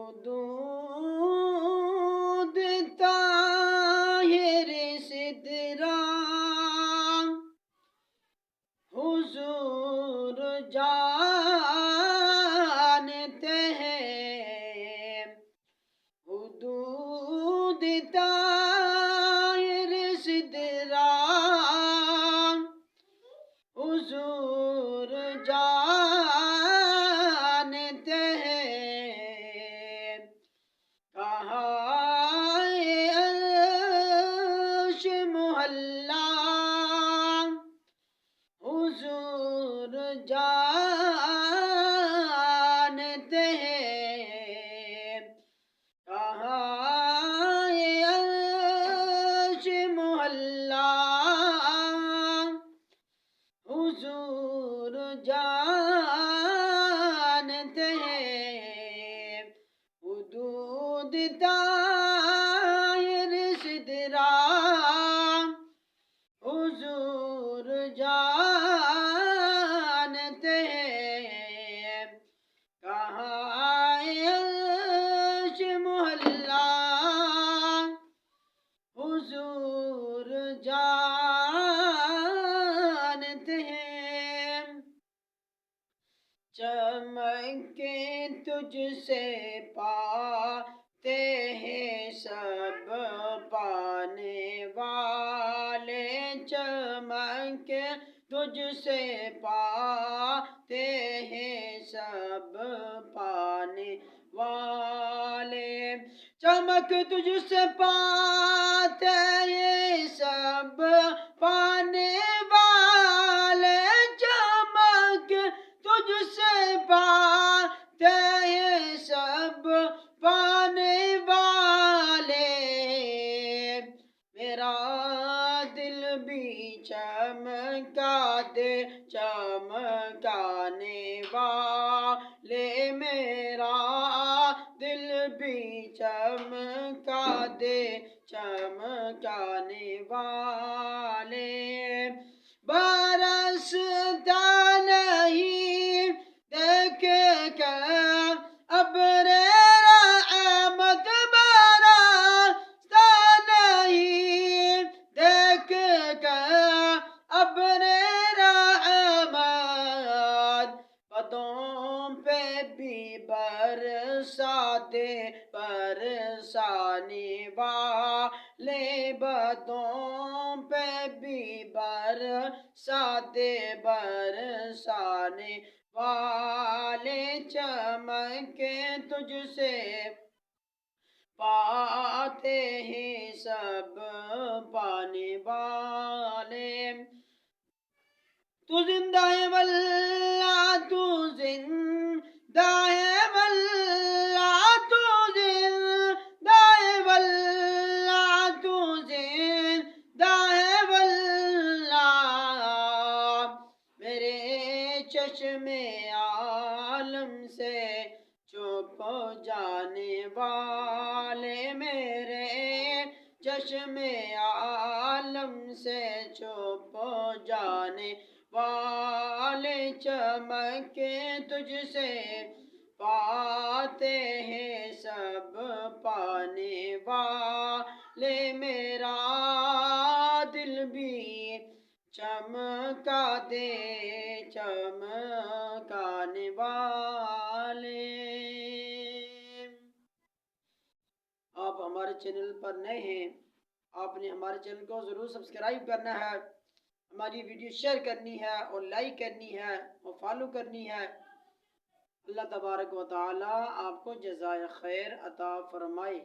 حدود طاہر سدرا حضور جانتے ہیں، حدود طاہر سدرا حضور جانتے ہیں، کہاں عرش محلہ حضور جانتے ہیں، کہاں عرش محلہ حضور جانتے ہیں، حدود طاہر سدرا حضور جانتے ہیں، کہاں عرش محلہ حضور جانتے ہیں، چمکے تجھ سے پاتے ہیں سب پانے والے، چمکے تجھ سے پاتے ہیں سب پانے والے، چمک تجھ سے پاتے ہیں سب پانے والے، چمک تجھ سے پاتے ہیں سب پانے والے، میرا دل بھی چمکا دے چمکانے والے، میرا دل بھی چمکا دے چمکانے والے، برستا نہیں دیکھ کر ابر رحمت، برستا نہیں دیکھ کر ابر رحمت، پتوں پہ بھی برسا دے برسانے والے، بدوں پہ بھی برسا دے برسانے والے، چمکے تجھ سے پاتے ہیں سب پانے والے، تو زندہ ہے واللہ تو زندہ ہے واللہ تو زندہ ہے واللہ تو زندہ ہے واللہ، میرے چشم عالم سے چھپ جانے والے، میرے چشم عالم سے چھپ جانے والے، چمکے تجھ سے پاتے ہیں سب پانے والے، میرا دل بھی چمکا دے چمکانے والے۔ آپ ہمارے چینل پر نئے ہیں، آپ نے ہمارے چینل کو ضرور سبسکرائب کرنا ہے، ہماری ویڈیو شیئر کرنی ہے اور لائک کرنی ہے اور فالو کرنی ہے۔ اللہ تبارک و تعالی آپ کو جزائے خیر عطا فرمائے۔